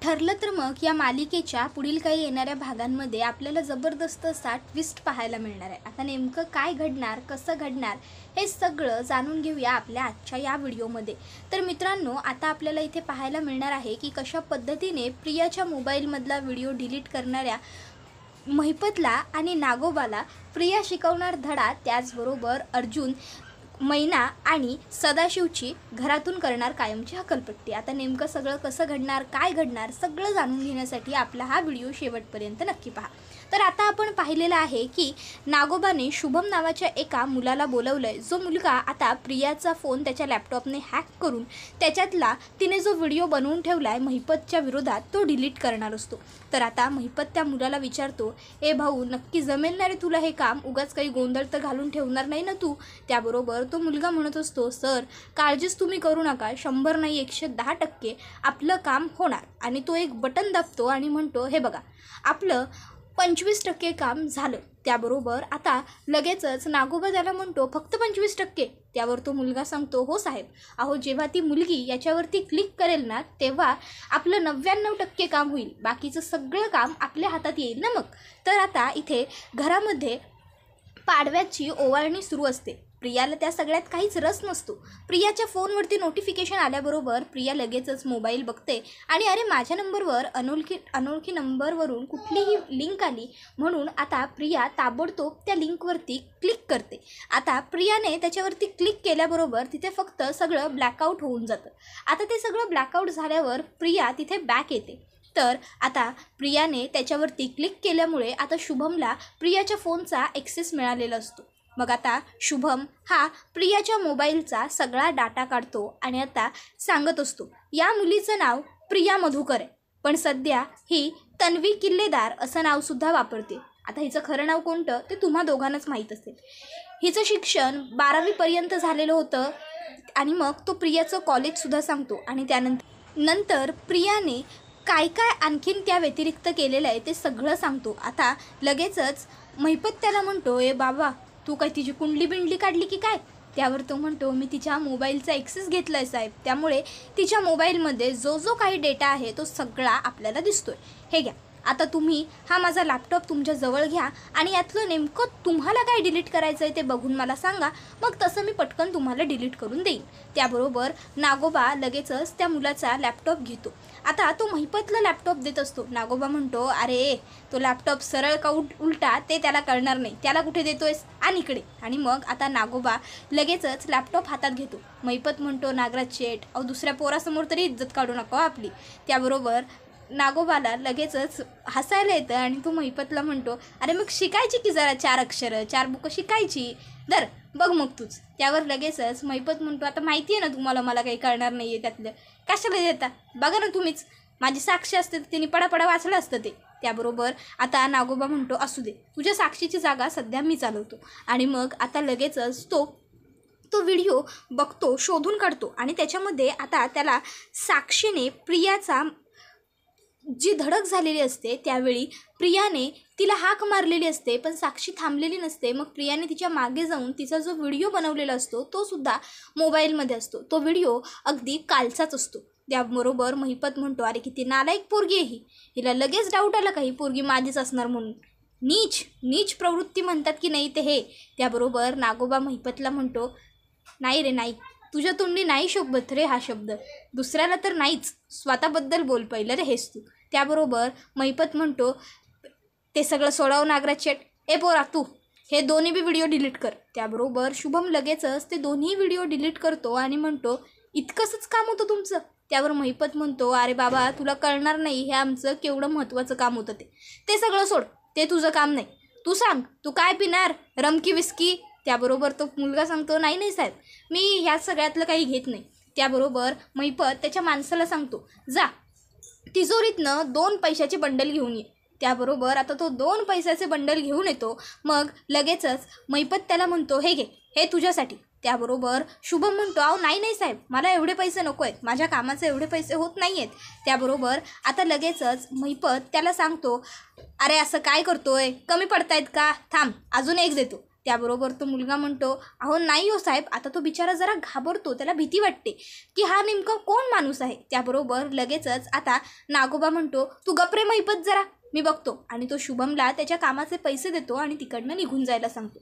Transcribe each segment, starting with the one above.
ठरलं तर मग या मालिकेच्या पुढील काही येणाऱ्या भागांमध्ये आपल्याला जबरदस्त असा ट्विस्ट पाहायला मिळणार आहे। आता नेमकं काय घडणार, कसं घडणार हे सगळं जाणून घेऊया आपल्या आजच्या या व्हिडिओमध्ये। तर मित्रांनो, आता आपल्याला इथे पाहायला मिळणार आहे की कशा पद्धतीने प्रियाच्या मोबाईलमधला व्हिडिओ डिलीट करणाऱ्या महिपतला आणि नागोबाला प्रिया शिकवणार धडा, त्याचबरोबर अर्जुन, मैना आणि सदाशिवची घरातून करणार कायमची हकलपट्टी। आता नेमकं सगळं कसं घडणार, काय घडणार, सगळं जाणून घेण्यासाठी आपला हा व्हिडिओ शेवटपर्यंत नक्की पहा। तर आता आपण पाहिलेलं आहे की नागोबाने शुभम नावाच्या एका मुलाला बोलवलंय, जो मुलगा आता प्रियाचा फोन त्याच्या लॅपटॉपने हॅक करून त्याच्यातला तिने जो व्हिडिओ बनवून ठेवलाय महिपतच्या विरोधात तो डिलीट करणार असतो। तर आता महिपत त्या मुलाला विचारतो, ए भाऊ, नक्की जमेल ना रे तुला हे काम? उगाच काही गोंधळ तर घालून ठेवणार नाही ना तू? त्याबरोबर तो मुलगा म्हणत असतो, सर काळजीच तुम्ही करू नका, 100 नाही 110% आपलं काम होणार। आणि तो एक बटन दाबतो आणि म्हणतो, हे बघा आपलं 25% काम झालं। त्याबरोबर आता लगेचच नागोबा त्याला म्हणतो, फक्त 25%? त्यावर तो मुलगा सांगतो, हो साहेब, अहो जेव्हा ती मुलगी याच्यावरती क्लिक करेल ना तेव्हा आपलं 99% काम होईल, बाकीचं सगळं काम आपल्या हातात येईल ना मग। तर आता इथे घरामध्ये पाडव्याची ओवाळणी सुरू असते। प्रियाला त्या सगळ्यात काहीच रस नसतो। प्रियाच्या फोनवरती नोटिफिकेशन आल्याबरोबर प्रिया लगेचच मोबाईल बघते आणि अरे माझ्या नंबरवर अनोळखी नंबरवरून कुठलीही लिंक आली, म्हणून आता प्रिया ताबडतोब त्या लिंकवरती क्लिक करते। आता प्रियाने त्याच्यावरती क्लिक केल्याबरोबर तिथे फक्त सगळं ब्लॅकआउट होऊन जातं। आता ते सगळं ब्लॅकआउट झाल्यावर प्रिया तिथे बॅक येते। तर आता प्रियाने त्याच्यावरती क्लिक केल्यामुळे आता शुभमला प्रियाच्या फोनचा ॲक्सेस मिळालेला असतो। मग आता शुभम हा प्रियाच्या मोबाईलचा सगळा डाटा काढतो आणि आता सांगत असतो, या मुलीचं नाव प्रिया मधुकर आहे, पण सध्या ही तन्वी किल्लेदार असं नावसुद्धा वापरते। आता हिचं खरं नाव कोणतं ते तुम्हा दोघांनाच माहीत असेल। हिचं शिक्षण 12वी झालेलं होतं आणि मग तो प्रियाचं कॉलेजसुद्धा सांगतो आणि त्यानंतर प्रियाने काय काय आणखीन त्या व्यतिरिक्त केलेलं आहे ते सगळं सांगतो। आता लगेचच महिपत त्याला म्हणतो, ए बाबा, तू काय तिची कुंडली बिंडली काढली की काय? त्यावर तो म्हणतो, मी तिच्या मोबाईलचा ॲक्सेस घेतला आहे साहेब, त्यामुळे तिच्या मोबाईलमध्ये जो काही डेटा आहे तो सगळा आपल्याला दिसतोय। हे घ्या, आता तुम्ही हा माझा लॅपटॉप तुमच्या जवळ घ्या आणि यातलं नेमकं तुम्हाला काय डिलीट करायचं आहे ते बघून मला सांगा, मग तसं मी पटकन तुम्हाला डिलीट करून देईन। त्याबरोबर नागोबा लगेचच त्या मुलाचा लॅपटॉप घेतो। आता तो महिपतला लॅपटॉप देत असतो। नागोबा म्हणतो, अरे तो लॅपटॉप सरळ का उलटा ते त्याला कळणार नाही, त्याला कुठे देतोयस, आणि इकडे। आणि मग आता नागोबा लगेचच लॅपटॉप हातात घेतो। महिपत म्हणतो, नागराज शेठ, अहो दुसऱ्या पोरासमोर तरी इज्जत काढू नका आपली। त्याबरोबर नागोबाला लगेचच हसायला येतं आणि तो महिपतला म्हणतो, अरे मग शिकायची की जरा 4 अक्षरं 4 बुकं शिकायची, दर बघ मग तूच। त्यावर लगेचच महिपत म्हणतो, आता माहिती आहे ना तुम्हाला मला काही कळणार नाही आहे त्यातलं, कशाला देता, बघा ना तुम्हीच, माझी साक्षी असते तर तिने पडापडा वाचलं असतं ते। त्याबरोबर आता नागोबा म्हणतो, असू दे, तुझ्या साक्षीची जागा सध्या मी चालवतो। आणि मग आता लगेचच तो व्हिडिओ बघतो, शोधून काढतो आणि त्याच्यामध्ये आता त्याला साक्षीने प्रियाचा जी धडक झालेली असते त्यावेळी प्रियाने तिला हाक मारलेली असते, पण साक्षी थांबलेली नसते। मग प्रियाने तिच्या मागे जाऊन तिचा जो व्हिडिओ बनवलेला असतो तो सुद्धा मोबाईलमध्ये असतो। तो व्हिडिओ अगदी कालचाच असतो। त्याबरोबर महिपत म्हणतो, अरे किती नालायक पोरगी आहे ही, हिला लगेच डाऊट आला का ही पोरगी माझीच असणार म्हणून, नीच प्रवृत्ती म्हणतात की नाही ते हे। त्याबरोबर नागोबा महिपतला म्हणतो, नाही रे नाही, तुझ्या तोंडी नाही शोभत रे हा शब्द, दुसऱ्याला तर नाहीच, स्वतःबद्दल बोल पहिलं रे हेच तू। त्याबरोबर महिपत म्हणतो, ते सगळं सोडाव नागराज शेठ, ए पोरा तू हे दोन्ही बी व्हिडिओ डिलीट कर। त्याबरोबर शुभम लगेचच ते दोन्ही व्हिडिओ डिलीट करतो आणि म्हणतो, इतकंच काम होतं तुमचं? त्यावर महिपत म्हणतो, अरे बाबा तुला कळणार नाही, हे आमचं केवढं महत्त्वाचं काम होतं ते सगळं सोड, ते तुझं काम नाही। तू सांग, तू काय पिणार, रम की विस्की? त्याबरोबर तो मुलगा सांगतो, नाही साहेब, मी ह्या सगळ्यातलं काही घेत नाही। त्याबरोबर महिपत त्याच्या माणसाला सांगतो, जा तिजोरीतनं 2 पैशाचे बंडल घेऊन ये। त्याबरोबर आता तो 2 पैशाचे बंडल घेऊन येतो। मग लगेचच महिपत त्याला म्हणतो, हे घे, हे तुझ्यासाठी। त्याबरोबर शुभम म्हणतो, अहो नाही साहेब, मला एवढे पैसे नको आहेत, माझ्या कामाचे एवढे पैसे होत नाही आहेत। त्याबरोबर आता लगेचच महिपत त्याला सांगतो, अरे असं काय करतोय, कमी पडतायत का, थांब अजून एक देतो। त्याबरोबर तो मुलगा म्हणतो, अहो नाही हो साहेब. आता तो बिचारा जरा घाबरतो, त्याला भीती वाटते की हा नेमका कोण माणूस आहे. त्याबरोबर लगेचच आता नागोबा म्हणतो, तू गप्रे महिपत जरा, मी बघतो. आणि तो शुभमला त्याच्या कामाचे पैसे देतो आणि तिकडनं निघून जायला सांगतो.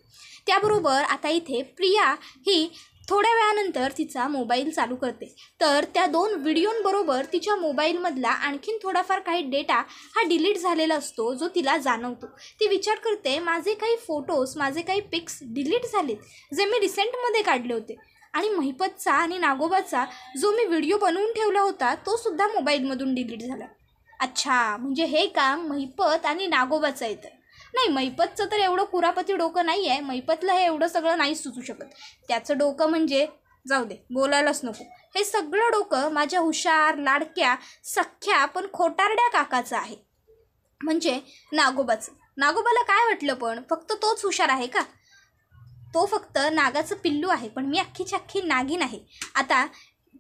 त्याबरोबर आता इथे प्रिया ही थोड्या वेळानंतर तिचा मोबाईल चालू करते. तर त्या 2 व्हिडिओंबरोबर तिच्या मोबाईलमधला आणखीन थोडाफार काही डेटा हा डिलीट झालेला असतो, जो तिला जाणवतो. ती विचार करते, माझे काही फोटोज, माझे काही पिक्स डिलीट झालेत, जे मी रिसेंटमध्ये काढले होते. आणि महिपतचा आणि नागोबाचा जो मी व्हिडिओ बनवून ठेवला होता, तो सुद्धा मोबाईलमधून डिलीट झाला. अच्छा, म्हणजे हे काम महिपत आणि नागोबाचं येतं. नाही, महिपतचं तर एवढं कुरापती डोकं नाही आहे. महिपतला हे एवढं सगळं नाही सुचू शकत. त्याचं डोकं म्हणजे जाऊ दे, बोलायलाच नको. हे सगळं डोकं माझ्या हुशार, लाडक्या, सख्या पण खोटारड्या काकाचं आहे, म्हणजे नागोबाचं. नागोबाला काय वाटलं, पण फक्त तोच हुशार आहे का? तो फक्त नागाचं पिल्लू आहे, पण मी अख्खीची अख्खी नागिन आहे. आता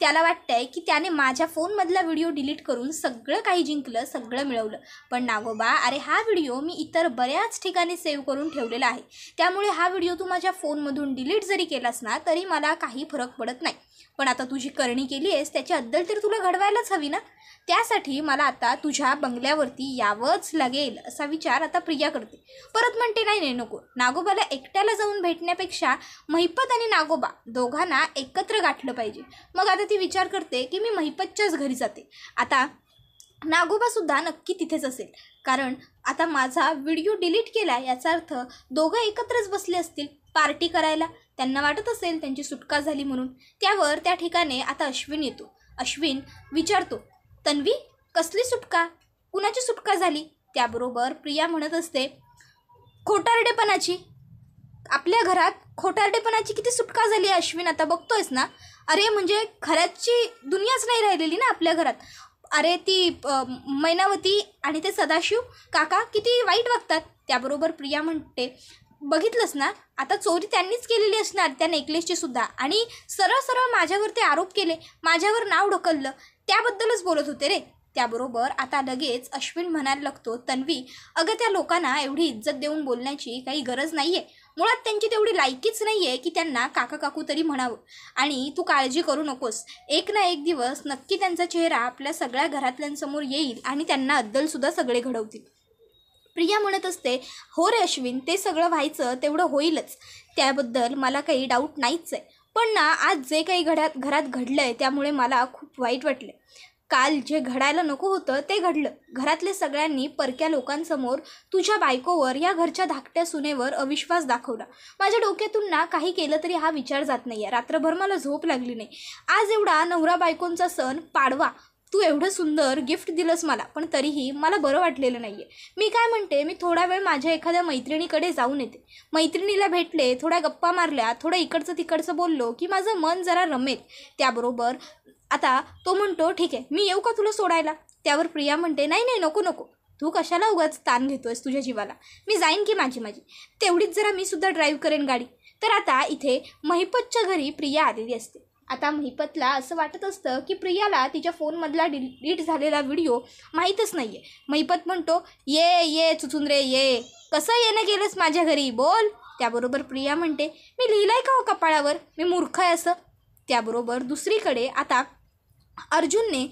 त्याला वाटतंय की त्याने माझ्या फोनमधला व्हिडिओ डिलीट करून सगळं काही जिंकलं, सगळं मिळवलं. पण नागोबा, अरे हा व्हिडिओ मी इतर बऱ्याच ठिकाणी सेव्ह करून ठेवलेला आहे. त्यामुळे हा व्हिडिओ तू माझ्या फोनमधून डिलीट जरी केलास ना, तरी मला काही फरक पडत नाही. पण आता तुझी करणी केली आहेस, त्याची अद्दल तर तुला घडवायलाच हवी ना. त्यासाठी मला आता तुझ्या बंगल्यावरती यावंच लागेल, असा विचार आता प्रिया करते. परत म्हणते, नाही नाही नको. नागोबाला एकट्याला जाऊन भेटण्यापेक्षा महिपत आणि नागोबा दोघांना एकत्र गाठलं पाहिजे. मग आता ती विचार करते की मी महिपतच्याच घरी जाते. आता नागोबासुद्धा नक्की तिथेच असेल, कारण आता माझा व्हिडिओ डिलीट केला याचा अर्थ दोघं एकत्रच बसले असतील पार्टी करायला. त्यांना वाटत असेल त्यांची सुटका झाली म्हणून. त्यावर त्या ठिकाणी आता अश्विन येतो. अश्विन विचारतो, तन्वी कसली सुटका, कुणाची सुटका झाली? त्याबरोबर प्रिया म्हणत असते, खोटारडेपणाची. आपल्या घरात खोटारडेपणाची किती सुटका झाली अश्विन, आता बघतोयस ना. अरे म्हणजे खऱ्याची दुनियाच नाही राहिलेली ना आपल्या घरात. अरे ती मैनावती आणि ते सदाशिव काका किती वाईट वागतात. त्याबरोबर प्रिया म्हणते, बघितलंस ना, आता चोरी त्यांनीच केलेली असणार त्या नेकलेसची सुद्धा, आणि सरळ सरळ माझ्यावर ते आरोप केले, माझ्यावर नाव ढकललं, त्याबद्दलच बोलत होते रे. त्याबरोबर आता लगेच अश्विन म्हणायला लागतो, तन्वी अगं त्या लोकांना एवढी इज्जत देऊन बोलण्याची काही गरज नाही आहे. मुळात त्यांची तेवढी लायकीच नाही आहे की त्यांना काका काकू तरी म्हणावं. आणि तू काळजी करू नकोस, एक ना एक दिवस नक्की त्यांचा चेहरा आपल्या सगळ्या घरातल्यांसमोर येईल आणि त्यांना अद्दलसुद्धा सगळे घडवतील. प्रिया म्हणत असते, हो रे अश्विन, ते सगळं व्हायचं तेवढं होईलच, त्याबद्दल मला काही डाऊट नाहीच आहे. पण ना आज जे काही घरात घडलं आहे त्यामुळे मला खूप वाईट वाटलं. काल जे घडायला नको होतं ते घडलं. घरातले सगळ्यांनी परक्या लोकांसमोर तुझ्या बायकोवर, या घरच्या धाकट्या सुनेवर अविश्वास दाखवला. माझ्या डोक्यातून ना काही केलं तरी हा विचार जात नाही आहे. रात्रभर मला झोप लागली नाही. आज एवढा नवरा बायकोंचा सण पाडवा, तू एवढं सुंदर गिफ्ट दिलंस मला, पण तरीही मला बरं वाटलेलं नाही आहे. मी काय म्हणते, मी थोडा वेळ माझ्या एखाद्या मैत्रिणीकडे जाऊन येते. मैत्रिणीला भेटले, थोड्या गप्पा मारल्या, थोडं इकडचं तिकडचं बोललो की माझं मन जरा रमेल. त्याबरोबर आता तो म्हणतो, ठीक आहे मी येऊ का तुला सोडायला? त्यावर प्रिया म्हणते, नाही नाही नको नको, तू कशाला उगाच ताण घेतोयस तुझ्या जीवाला, मी जाईन की माझी तेवढीच जरा मी सुद्धा ड्राईव्ह करेन गाडी. तर आता इथे महिपतच्या घरी प्रिया आलेली असते. आता महिपतला असं वाटत असतं की प्रियाला तिच्या फोनमधला डिलीट झालेला व्हिडिओ माहीतच नाही आहे. महिपत म्हणतो, ये ये चुचुंद्रे ये, कसं येणं गेलंस माझ्या घरी, बोल. त्याबरोबर प्रिया म्हणते, मी लिहिलंय का हो कपाळावर, मी मूर्ख आहे असं. त्याबरोबर दुसरीकडे आता अर्जुनने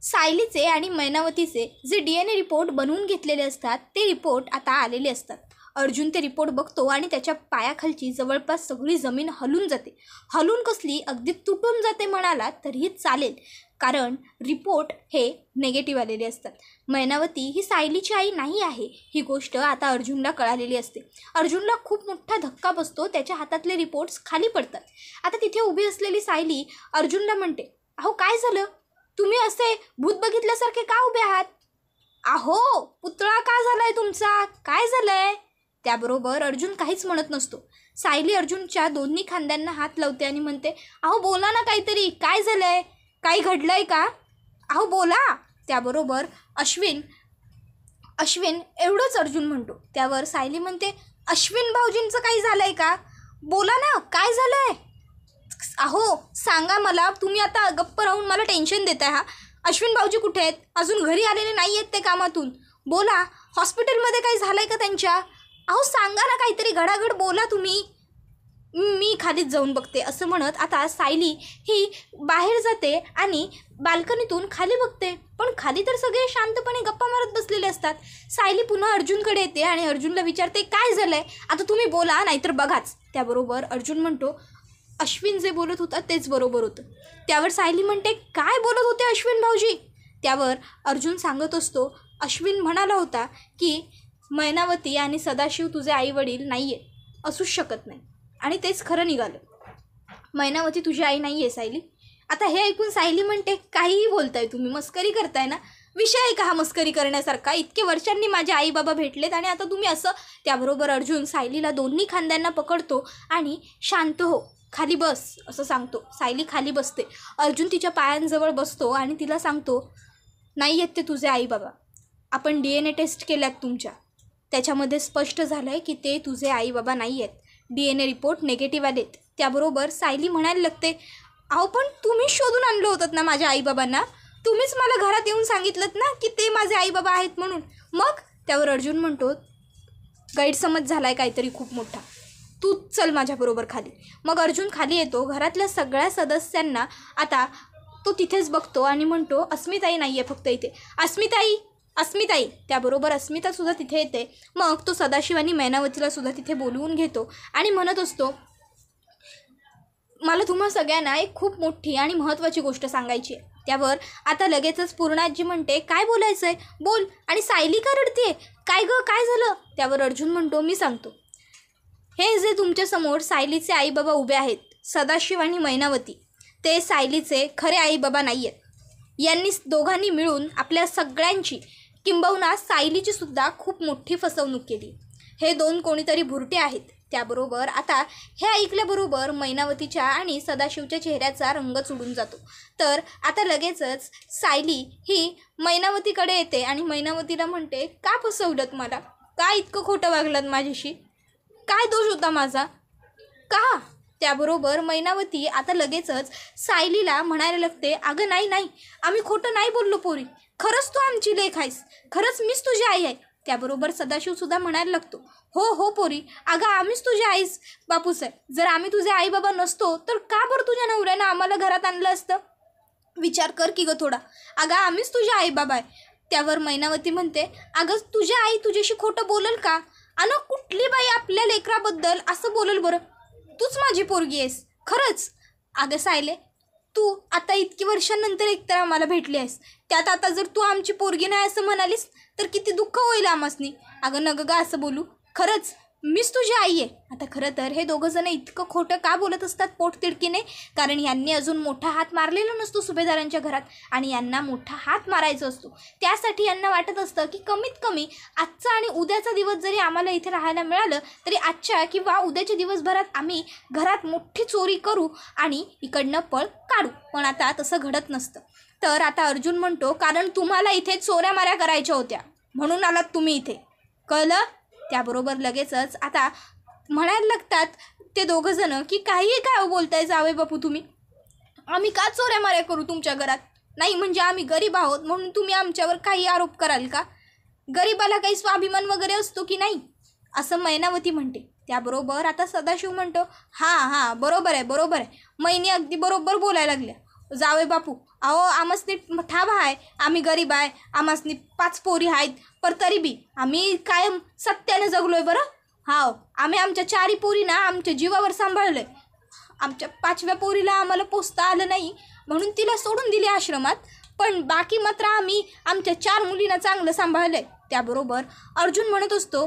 सायलीचे आणि मैनावतीचे जे DNA रिपोर्ट बनवून घेतलेले असतात ते रिपोर्ट आता आलेले असतात. अर्जुन ते रिपोर्ट बघतो आणि त्याच्या पायाखालची जवळपास सगळी जमीन हलून जाते. हलून कसली, अगदी तुटून जाते म्हणाला तरीही चालेल, कारण रिपोर्ट हे नेगेटिव्ह आलेले असतात. मैनावती ही सायलीची आई नाही आहे ही गोष्ट आता अर्जुनला कळालेली असते. अर्जुनला खूप मोठा धक्का बसतो, त्याच्या हातातले रिपोर्ट्स खाली पडतात. आता तिथे उभी असलेली सायली अर्जुनला म्हणते, अहो काय झालं, तुम्ही असे भूत बघितल्यासारखे का उभे आहात? अहो पुतळा का झालाय तुमचा, काय झालंय? त्याबरोबर अर्जुन काहीच म्हणत नसतो. सायली अर्जुनच्या दोन्ही खांद्यांना हात लावते आणि म्हणते, अहो बोला ना काहीतरी, काय झालंय, काही घडलंय का, अहो बोला. त्याबरोबर अश्विन एवढंच अर्जुन म्हणतो. त्यावर सायली म्हणते, अश्विन भाऊजींचं काही झालंय का, बोला ना काय झालंय, अहो सांगा मला, तुम्ही आता गप्प राहून मला टेन्शन देताय. हा अश्विन भाऊजी कुठे आहेत, अजून घरी आलेले नाही आहेत ते कामातून, बोला, हॉस्पिटलमध्ये काही झालंय का त्यांच्या, अहो सांगा ना काहीतरी, घडाघड बोला तुम्ही, मी खालीच जाऊन बघते असं म्हणत आता सायली ही बाहेर जाते आणि बाल्कनीतून खाली बघते. पण खाली तर सगळे शांतपणे गप्पा मारत बसलेले असतात. सायली पुन्हा अर्जुनकडे येते आणि अर्जुनला विचारते, काय झालंय आता तुम्ही बोला नाहीतर बघाच. त्याबरोबर अर्जुन म्हणतो, अश्विन जे बोलत होता तेच बरोबर होतं. त्यावर सायली म्हणते, काय बोलत होते अश्विन भाऊजी? त्यावर अर्जुन सांगत असतो, अश्विन म्हणाला होता की मैनावती आणि सदाशिव तुझे आई वडील नाही आहे, असूच शकत नाही. आणि तेच खरं निघालं. मैनावती तुझी आई नाही आहे सायली. आता हे ऐकून सायली म्हणते, काहीही बोलताय तुम्ही, मस्करी करताय ना? विषय आहे का हा मस्करी करण्यासारखा? इतके वर्षांनी माझे आई बाबा भेटलेत आणि आता तुम्ही असं. त्याबरोबर अर्जुन सायलीला दोन्ही खांद्यांना पकडतो आणि शांत हो, खाली बस असं सांगतो. सायली खाली बसते. अर्जुन तिच्या पायांजवळ बसतो आणि तिला सांगतो, नाही आहेत ते तुझे आई बाबा, आपण DNA टेस्ट केल्यात तुमच्या, त्याच्यामध्ये स्पष्ट झालं आहे की ते तुझे आई बाबा नाही आहेत. DNA रिपोर्ट निगेटिव्ह आलेत. त्याबरोबर सायली म्हणायला लागते, अहो पण तुम्हीच शोधून आणलं होतं ना माझ्या आईबाबांना, तुम्हीच मला घरात येऊन सांगितलं ना की ते माझे आईबाबा आहेत म्हणून. मग? त्यावर अर्जुन म्हणतो, गैरसमज झाला आहे काहीतरी खूप मोठा, तू चल माझ्याबरोबर खाली. मग अर्जुन खाली येतो. घरातल्या सगळ्या सदस्यांना आता तो तिथेच बघतो आणि म्हणतो, अस्मिताई नाही आहे फक्त इथे, अस्मिताई अस्मिताई. त्याबरोबर अस्मितासुद्धा तिथे येते. मग तो सदाशिव आणि मैनावतीलासुद्धा तिथे बोलवून घेतो आणि म्हणत असतो, मला तुम्हा सगळ्यांना एक खूप मोठी आणि महत्त्वाची गोष्ट सांगायची आहे. त्यावर आता लगेचच पूर्णाजी म्हणते, काय बोलायचं आहे बोल. आणि सायली का रडते, काय गं काय झालं? त्यावर अर्जुन म्हणतो, मी सांगतो. हे जे तुमच्यासमोर सायलीचे आईबाबा उभे आहेत, सदाशिव आणि मैनावती, ते सायलीचे खरे आईबाबा नाही आहेत. यांनी दोघांनी मिळून आपल्या सगळ्यांची किंबहुना सायलीची सुद्धा खूप मोठी फसवणूक केली. हे दोन कोणीतरी भुरटे आहेत. त्याबरोबर आता हे ऐकल्याबरोबर मैनावतीच्या आणि सदाशिवच्या चेहऱ्याचा रंगच उडून जातो. तर आता लगेचच सायली ही मैनावतीकडे येते आणि मैनावतीला म्हणते, का फसवलंत मला? का इतकं खोटं वागलात माझ्याशी? काय दोष होता माझा? का? त्याबरोबर मैनावती आता लगेचच सायलीला म्हणायला लागते, अगं नाही नाही, आम्ही खोटं नाही बोललो पोरी, खरंच तू आमची लेक आहेस, खरंच मीच तुझी आई आहे. त्याबरोबर सदाशिवसुद्धा म्हणायला लागतो, हो हो पोरी, अगं आम्हीच तुझी आईस बापूसाहेब, जर आम्ही तुझे आई बाबा नसतो तर का बरं तुझ्या नवऱ्यानं आम्हाला घरात आणलं असतं? विचार कर की गं थोडा, अगं आम्हीच तुझे आई बाबा आहे. त्यावर मैनावती म्हणते, अगं तुझी आई तुझ्याशी खोटं बोलेल का? अन कुठली बाई आपल्या लेकराबद्दल असं बोलेल बरं? तूच माझी पोरगी आहेस खरंच. अगं सायले, तू आता इतकी वर्षांनंतर एकतर आम्हाला भेटली आहेस, त्यात आता जर तू आमची पोरगी नाही असं म्हणालीस तर किती दुःख होईल आम्हासनी. अगं नगं गा असं बोलू, खरंच मीच तुझी आई आहे. आता खरं तर हे दोघंजणं इतकं खोटं का बोलत असतात पोटतिडकीने? कारण यांनी अजून मोठा हात मारलेला नसतो सुभेदारांच्या घरात आणि यांना मोठा हात मारायचा असतो. त्यासाठी यांना वाटत असतं की कमीत कमी आजचा आणि उद्याचा दिवस जरी आम्हाला इथे राहायला मिळालं तरी आजच्या किंवा उद्याच्या दिवसभरात आम्ही घरात मोठी चोरी करू आणि इकडनं पळ काढू. पण आता तसं घडत नसतं. तर आता अर्जुन म्हणतो, कारण तुम्हाला इथे चोऱ्या माऱ्या करायच्या होत्या म्हणून आलात तुम्ही इथे, कळलं? त्याबरोबर लगेचच आता म्हणायला लागतात ते दोघंजणं की काहीही काय बोलताय जावे बापू तुम्ही, आम्ही का चोऱ्या माऱ्या करू तुमच्या घरात? नाही म्हणजे आम्ही गरीब आहोत म्हणून तुम्ही आमच्यावर काही आरोप कराल का? गरीबाला काही स्वाभिमान वगैरे असतो की नाही, असं मैनावती म्हणते. त्याबरोबर आता सदाशिव म्हणतो, हां बरोबर आहे, मैनी अगदी बरोबर बोलायला लागल्या. जावे बापू, अहो आम्हासनी ठाव आहे, आम्ही गरीब आहे, आम्हासनी 5 पोरी आहेत, पर तरी बी आम्ही कायम सत्याने जगलोय बरं. हाव, आम्ही आमच्या 4 पोरींना आमच्या जीवावर सांभाळलं आहे. आमच्या 5व्या पोरीला आम्हाला पोसता आलं नाही म्हणून तिला सोडून दिली आश्रमात, पण बाकी मात्र आम्ही आमच्या 4 मुलींना चांगलं सांभाळलं आहे. त्याबरोबर अर्जुन म्हणत असतो,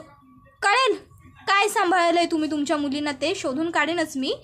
कळेल काय सांभाळलं आहे तुम्ही तुमच्या मुलींना ते शोधून काढेनच मी,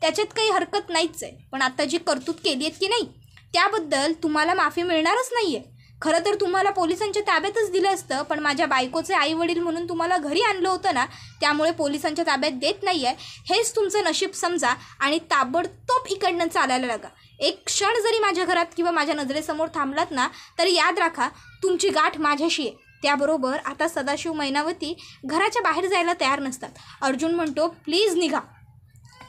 त्याच्यात काही हरकत नाहीच आहे. पण आता जी कर्तूत केली आहेत की नाही त्याबद्दल तुम्हाला माफी मिळणारच नाही आहे. खरं तर तुम्हाला पोलिसांच्या ताब्यातच दिलं असतं, पण माझ्या बायकोचे आईवडील म्हणून तुम्हाला घरी आणलं होतं ना, त्यामुळे पोलिसांच्या ताब्यात देत नाही आहे. हेच तुमचं नशीब समजा आणि ताबडतोब इकडनं चालायला लागा. एक क्षण जरी माझ्या घरात किंवा माझ्या नजरेसमोर थांबलात ना तरी याद राखा तुमची गाठ माझ्याशी आहे. त्याबरोबर आता सदाशिव मैनावती घराच्या बाहेर जायला तयार नसतात. अर्जुन म्हणतो, प्लीज निघा,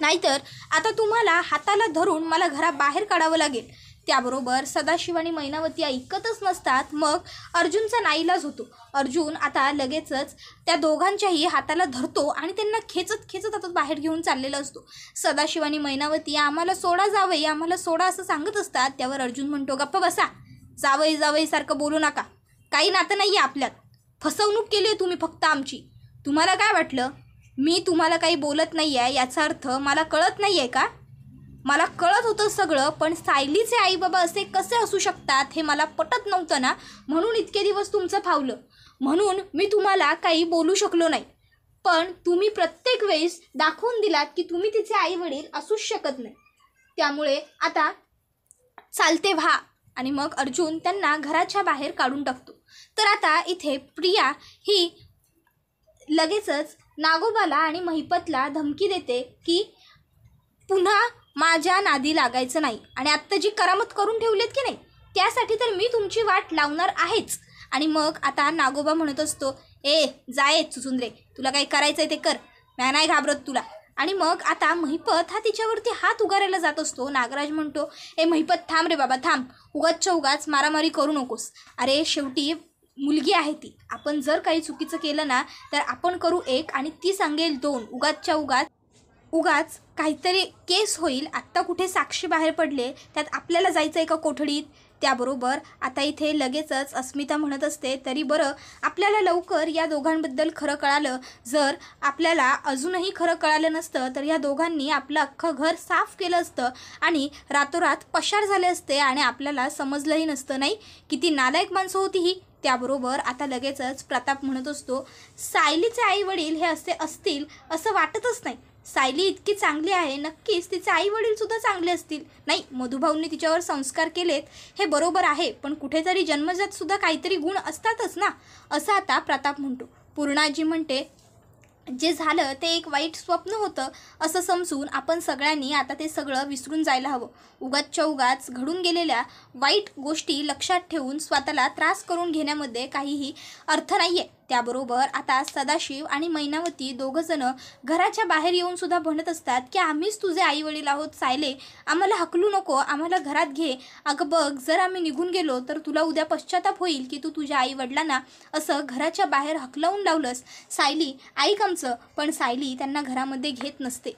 नाहीतर आता तुम्हाला हाताला धरून मला घराबाहेर काढावं लागेल. त्याबरोबर सदाशिव आणि मैनावती ऐकतच नसतात. मग अर्जुनचा नाईलाज होतो. अर्जुन आता लगेचच त्या दोघांच्याही हाताला धरतो आणि त्यांना खेचत खेचत आता बाहेर घेऊन चाललेला असतो. सदाशिव आणि मैनावती आम्हाला सोडा जावई, आम्हाला सोडा असं सांगत असतात. त्यावर अर्जुन म्हणतो, गप्प बसा, जावई जावई सारखं बोलू नका, काही नातं नाही आहे आपल्यात, फसवणूक केली आहे तुम्ही फक्त आमची. तुम्हाला काय वाटलं मी तुम्हाला काही बोलत नाही आहे याचा अर्थ मला कळत नाही आहे का? मला कळत होतं सगळं, पण सायलीचे आईबाबा असे कसे असू शकतात हे मला पटत नव्हतं ना, म्हणून इतके दिवस तुमचं फावलं, म्हणून मी तुम्हाला काही बोलू शकलो नाही. पण तुम्ही प्रत्येक वेळेस दाखवून दिलात की तुम्ही तिचे आई वडील असूच शकत नाही. त्यामुळे आता चालते व्हा. आणि मग अर्जुन त्यांना घराच्या बाहेर काढून टाकतो. तर आता इथे प्रिया ही लगेचच नागोबाला आणि महिपतला धमकी देते की पुन्हा माझ्या नादी लागायचं नाही, आणि आत्ता जी करामत करून ठेवलीत की नाही त्यासाठी तर मी तुमची वाट लावणार आहेच. आणि मग आता नागोबा म्हणत असतो, ए जाय चुचुंद्रे, तुला काही करायचं आहे ते कर, मी नाही घाबरत तुला. आणि मग आता महिपत हा तिच्यावरती हात उगारायला जात असतो. नागराज म्हणतो, ए महिपत थांब रे बाबा थांब, उगाचच्या उगाच मारामारी करू नकोस. अरे शेवटी मुलगी आहे ती, आपण जर काही चुकीचं केलं ना तर आपण करू एक आणि ती सांगेल दोन, उगाचच्या उगाच काहीतरी केस होईल. आत्ता कुठे साक्षी बाहेर पडले, त्यात आपल्याला जायचं आहे का कोठडीत. त्याबरोबर आता इथे लगेचच अस्मिता म्हणत असते, तरी बरं आपल्याला लवकर या दोघांबद्दल खरं कळालं. जर आपल्याला अजूनही खरं कळालं नसतं तर या दोघांनी आपलं अख्खं घर साफ केलं असतं आणि रातोरात पशार झाले असते आणि आपल्याला समजलंही नसतं. नाही, किती नालायक माणसं होती ही. त्याबरोबर आता लगेचच प्रताप म्हणत असतो, सायलीचे आई वडील हे असे असतील असं वाटतच नाही. सायली इतकी चांगली आहे, नक्कीच तिचे आई वडील सुद्धा चांगले असतील. नाही, मधुभाऊंनी तिच्यावर संस्कार केलेत हे बरोबर आहे, पण कुठेतरी जन्मजात सुद्धा काहीतरी गुण असतातच ना, असं आता प्रताप म्हणतो. पूर्णाजी म्हणते, जे झालं ते एक वाईट स्वप्न होतं असं समजून आपण सगळ्यांनी आता ते सगळं विसरून जायला हवं. उगाचच्या उगाच घडून गेलेल्या वाईट गोष्टी लक्षात ठेवून स्वतःला त्रास करून घेण्यामध्ये काहीही अर्थ नाही आहे. त्याबरोबर आता सदाशिव आणि मैनावती दोघंजणं घराच्या बाहेर येऊन सुद्धा म्हणत असतात की आम्हीच तुझे आई वडील आहोत सायले, आम्हाला हकलू नको, आम्हाला घरात घे. अगं बघ, जर आम्ही निघून गेलो तर तुला उद्या पश्चाताप होईल की तू तुझ्या आई वडिलांना असं घराच्या बाहेर हकलावून लावलंस. सायली ऐक आमचं. पण सायली त्यांना घरामध्ये घेत नसते.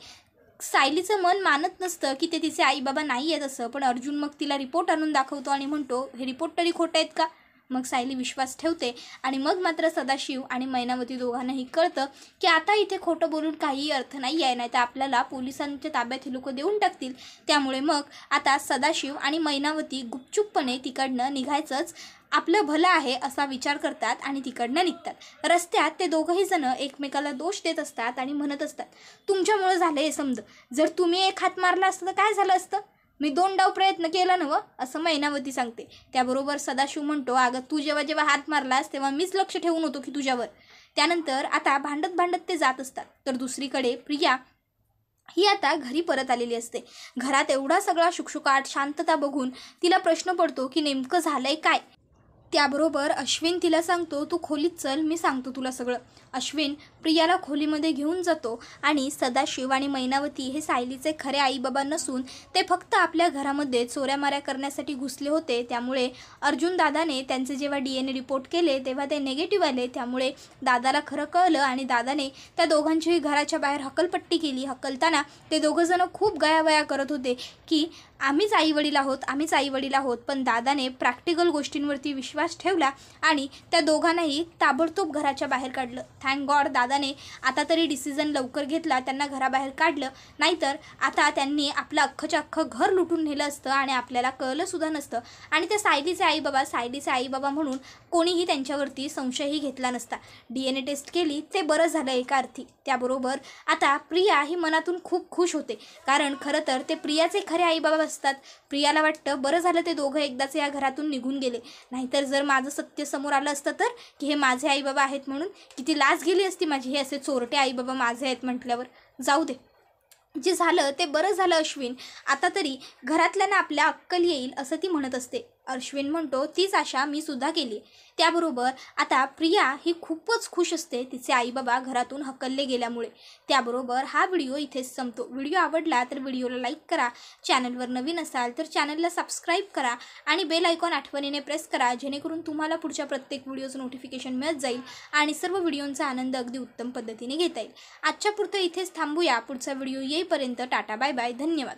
सायलीचं मन मानत नसतं की ते तिचे आई बाबा नाही आहेत असं. पण अर्जुन मग तिला रिपोर्ट आणून दाखवतो आणि म्हणतो, हे रिपोर्ट तरी खोटं आहेत का? मग सायली विश्वास ठेवते आणि मग मात्र सदाशिव आणि मैनावती दोघांनाही कळतं की आता इथे खोटं बोलून काहीही अर्थ नाही आहे, नाही तर आपल्याला पोलिसांच्या ताब्यात हे लोक देऊन टाकतील. त्यामुळे मग आता सदाशिव आणि मैनावती गुपचूपपणे तिकडनं निघायचंच आपलं भलं आहे असा विचार करतात आणि तिकडनं निघतात. रस्त्यात ते दोघंही जण एकमेकाला दोष देत असतात आणि म्हणत असतात, तुमच्यामुळं झालं हे समज, जर तुम्ही एक हात मारला असतं तर काय झालं असतं? मी 2 डाव प्रयत्न केला नवं, असं मैनावती सांगते. त्याबरोबर सदाशिव म्हणतो, अगं तू जेव्हा जेव्हा हात मारलास तेव्हा मीच लक्ष ठेवून होतो की तुझ्यावर. त्यानंतर आता भांडत भांडत ते जात असतात. तर दुसरीकडे प्रिया ही आता घरी परत आलेली असते. घरात एवढा सगळा शुकशुकाट शांतता बघून तिला प्रश्न पडतो की नेमकं झालंय काय. त्याबरोबर अश्विन तिला सांगतो, तू खोलीत चल, मी सांगतो तुला सगळं. अश्विन प्रियाला खोलीमध्ये घेऊन जातो आणि सदाशिव आणि मैनावती हे सायलीचे खरे आईबाबा नसून ते फक्त आपल्या घरामध्ये चोऱ्यामाऱ्या करण्यासाठी घुसले होते. त्यामुळे अर्जुन दादाने त्यांचे जेव्हा DNA रिपोर्ट केले तेव्हा ते निगेटिव्ह आले. त्यामुळे दादाला खरं कळलं आणि दादाने त्या दोघांचीही घराच्या बाहेर हकलपट्टी केली. हकलताना ते दोघंजणं खूप गयावया करत होते की आम्हीच आईवडील आहोत, आम्हीच आईवडील आहोत. पण दादाने प्रॅक्टिकल गोष्टींवरती विश्वास ठेवला आणि त्या दोघांनाही ताबडतोब घराच्या बाहेर काढलं. थँक गॉड दादाने आता तरी डिसिजन लवकर घेतला, त्यांना घराबाहेर काढलं. नाहीतर आता त्यांनी आपलं अख्खंच्या अख्खं घर लुटून नेलं असतं आणि आपल्याला कळलं सुद्धा नसतं. आणि त्या सायलीचे आईबाबा म्हणून कोणीही त्यांच्यावरती संशयही घेतला नसता. DNA टेस्ट केली, ते बरं झालं एका अर्थी. त्याबरोबर आता प्रिया ही मनातून खूप खुश होते, कारण खरं तर ते प्रियाचे खरे आईबाबा असतात. प्रियाला वाटतं बरं झालं ते दोघं एकदाच या घरातून निघून गेले, नाहीतर जर माझं सत्य समोर आलं असतं तर की हे माझे आईबाबा आहेत म्हणून किती लाज गेली असती माझी, हे असे चोरटे आईबाबा माझे आहेत म्हटल्यावर. जाऊ दे, जे झालं ते बरं झालं. अश्विन आता तरी घरातल्यांना आपल्या अक्कल येईल असं ती म्हणत असते. अश्विन म्हणतो तीच आशा मी सुद्धा केली. त्याबरोबर आता प्रिया ही खूपच खुश असते तिचे आई बाबा घरातून हकलले गेल्यामुळे. त्याबरोबर हा व्हिडिओ इथेच संपतो. व्हिडिओ आवडला तर व्हिडिओला लाईक करा. चॅनलवर नवीन असाल तर चॅनलला सबस्क्राईब करा आणि बेल आयकॉन आठवणीने प्रेस करा, जेणेकरून तुम्हाला पुढच्या प्रत्येक व्हिडिओचं नोटिफिकेशन मिळत जाईल आणि सर्व व्हिडिओंचा आनंद अगदी उत्तम पद्धतीने घेता येईल. आजच्या पुरतं इथेच थांबूया. पुढचा व्हिडिओ येईपर्यंत टाटा बाय बाय. धन्यवाद.